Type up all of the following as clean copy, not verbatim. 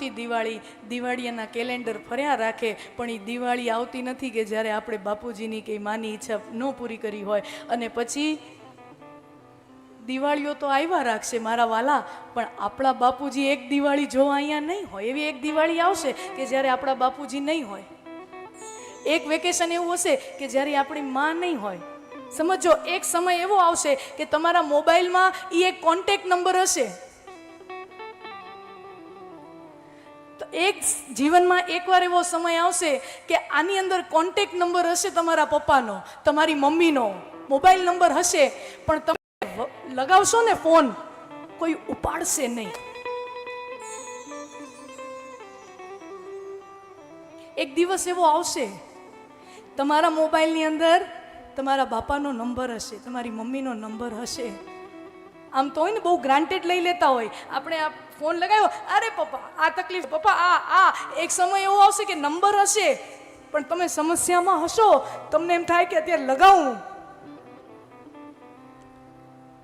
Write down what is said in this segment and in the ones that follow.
આખી દિવાળીના કેલેન્ડર ફર્યા રાખે, પણ એ દિવાળી આવતી નથી કે જ્યારે આપણે બાપુજીની કે માની ઈચ્છા ન પૂરી કરી હોય. અને પછી દિવાળીઓ તો આવ્યા રાખશે મારા વાલા, પણ આપણા બાપુજી એક દિવાળી જોવા અહીંયા નહીં હોય. એવી એક દિવાળી આવશે કે જ્યારે આપણા બાપુજી નહીં હોય. એક વેકેશન એવું હશે કે જ્યારે આપણી માં નહીં હોય. સમજો, એક સમય એવો આવશે કે તમારા મોબાઈલમાં એ એક કોન્ટેક્ટ નંબર હશે. તો એક જીવનમાં એકવાર એવો સમય આવશે કે આની અંદર કોન્ટેક્ટ નંબર હશે તમારા પપ્પાનો, તમારી મમ્મીનો મોબાઈલ નંબર હશે, પણ તમે લગાવશો ને ફોન, કોઈ ઉપાડશે નહીં. એક દિવસ એવો આવશે તમારા મોબાઈલની અંદર તમારા બાપાનો નંબર હશે, તમારી મમ્મીનો નંબર હશે. આમ તો હોય ને, બહુ ગ્રાન્ટેડ લઈ લેતા હોય આપણે. આ ફોન લગાવ્યો, અરે પપ્પા આ તકલીફ, પપ્પા આ એક સમય એવો આવશે કે નંબર હશે, પણ તમે સમસ્યામાં હશો, તમને એમ થાય કે અત્યારે લગાવું,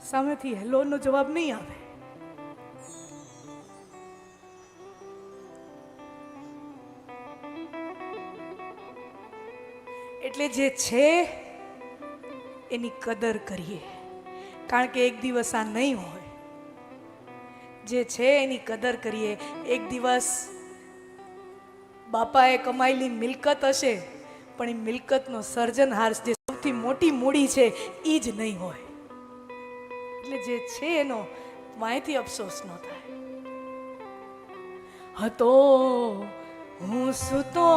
સામેથી હેલોનો જવાબ નહીં આવે. એટલે જે છે એની કદર કરીએ, કારણ કે એક દિવસ આ નહીં હોય. જે છે એની કદર કરીએ. એક દિવસ બાપાએ કમાયેલી મિલકત હશે, પણ એ મિલકતનો સર્જનહાર જે સૌથી મોટી મૂડી છે એ જ નહીં હોય. એટલે જે છે એનો વાંયથી અફસોસ ન થાય. હતો હું સૂતો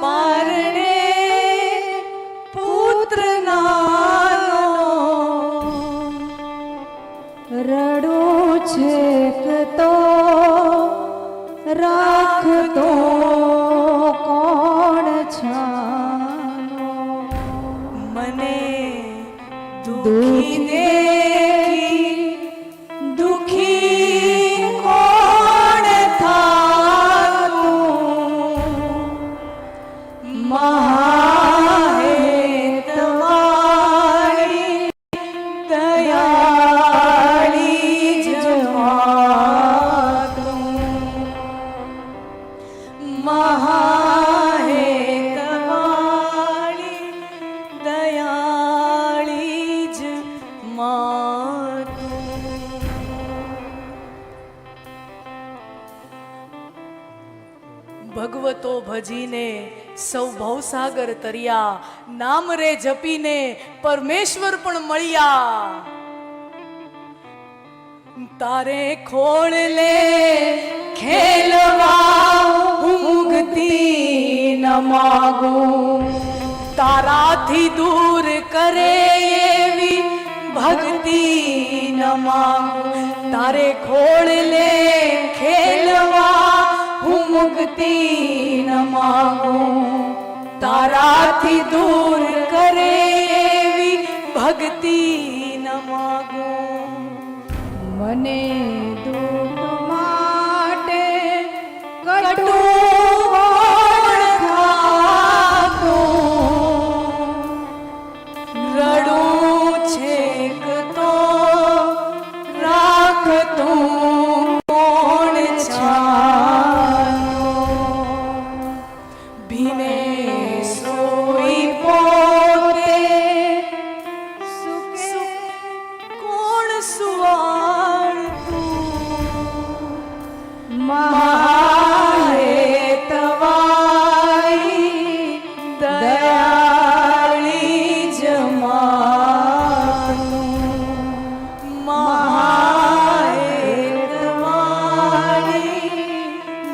પારણે પુત્ર નાનો, રડું છેક તો રાખતો કોણ છાનો, મને દુખી દેખી દુખી કોણ થાતું, મહાહેતવાળી દયાળી જમાતું, મહાહેતવાળી દયાળી જમાતું. ભગવતો ભજીને સૌ ભવસાગર તર્યા, નામ રે જપીને પરમેશ્વર પણ મળ્યા. તારે ખોળ લે ખેલવા ઊંઘતી ન માગું, તારાથી દૂર કરે એવી ભક્તિ ન માગું. તારે ખોળ લે ખેલવા મુક્તિ ન માગું, તારાથી દૂર કરે એવી ભક્તિ ન માગું. મને દુઃખ માટે કટુ રડું છેક તો રાખતું કોણ છાનો, ભીને સોઈ પોતે કોણ સુવાડતું, મહાહેતવાળી દયાળી જમાતું, મહાહેતવાળી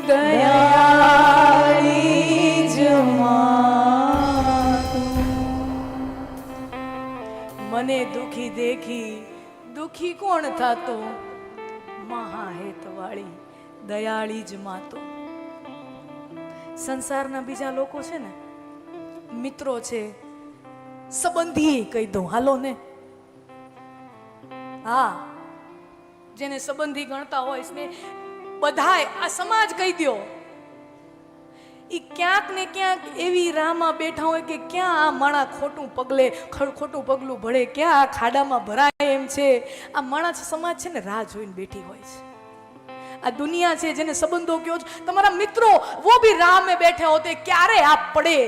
દયાળી જમાતું. મને દુખી દેખી દુખી કોણ થાતો, મહાહેતવાળી દયાળી જ માતો. સંસારના બીજા લોકો છે ને, મિત્રો છે, સંબંધી કહી દઉં હાલો ને, હા, જેને સંબંધી ગણતા હોય ને બધાય આ સમાજ કહી દો, એ ક્યાંક ને ક્યાંક એવી રાહમાં બેઠા હોય કે ક્યાં આ માણા ખોટું પગલું ભળે, ક્યાં આ ખાડામાં ભરાય એમ છે. આ માણસ સમાજ છે ને રાહ જોઈને બેઠી હોય છે. આ દુનિયા છે જેને સંબંધો કયો છો, તમારા મિત્રો વો ભી રાહ में बैठे होते ક્યારે આપ પડે.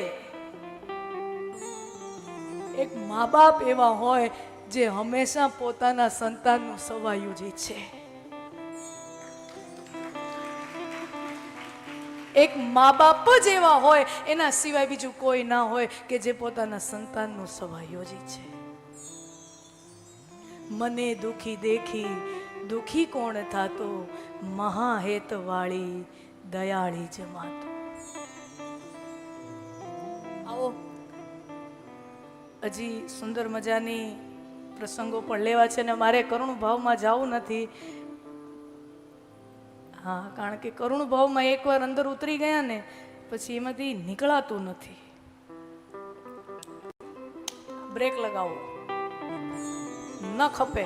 એક મા બાપ એવા હોય જે હંમેશા પોતાના સંતાનનું સવાયું જ ઈચ્છે. એક મા બાપ જ એવા હોય એના સિવાય બીજું કોઈ ના હોય કે જે પોતાના સંતાનનું સવાયું જ ઈચ્છે. મને દુખી દેખી દુખી કોણ થાતો, મહાહેત વાળી દયાળી જમાતો. આવો હજી સુંદર મજાની પ્રસંગો પણ લેવા છે ને મારે કરુણ ભાવમાં જવું નથી. હા, કારણ કે કરુણ ભાવમાં એકવાર અંદર ઉતરી ગયા ને પછી એમાંથી નીકળાતું નથી. બ્રેક લગાવો, ન ખપે.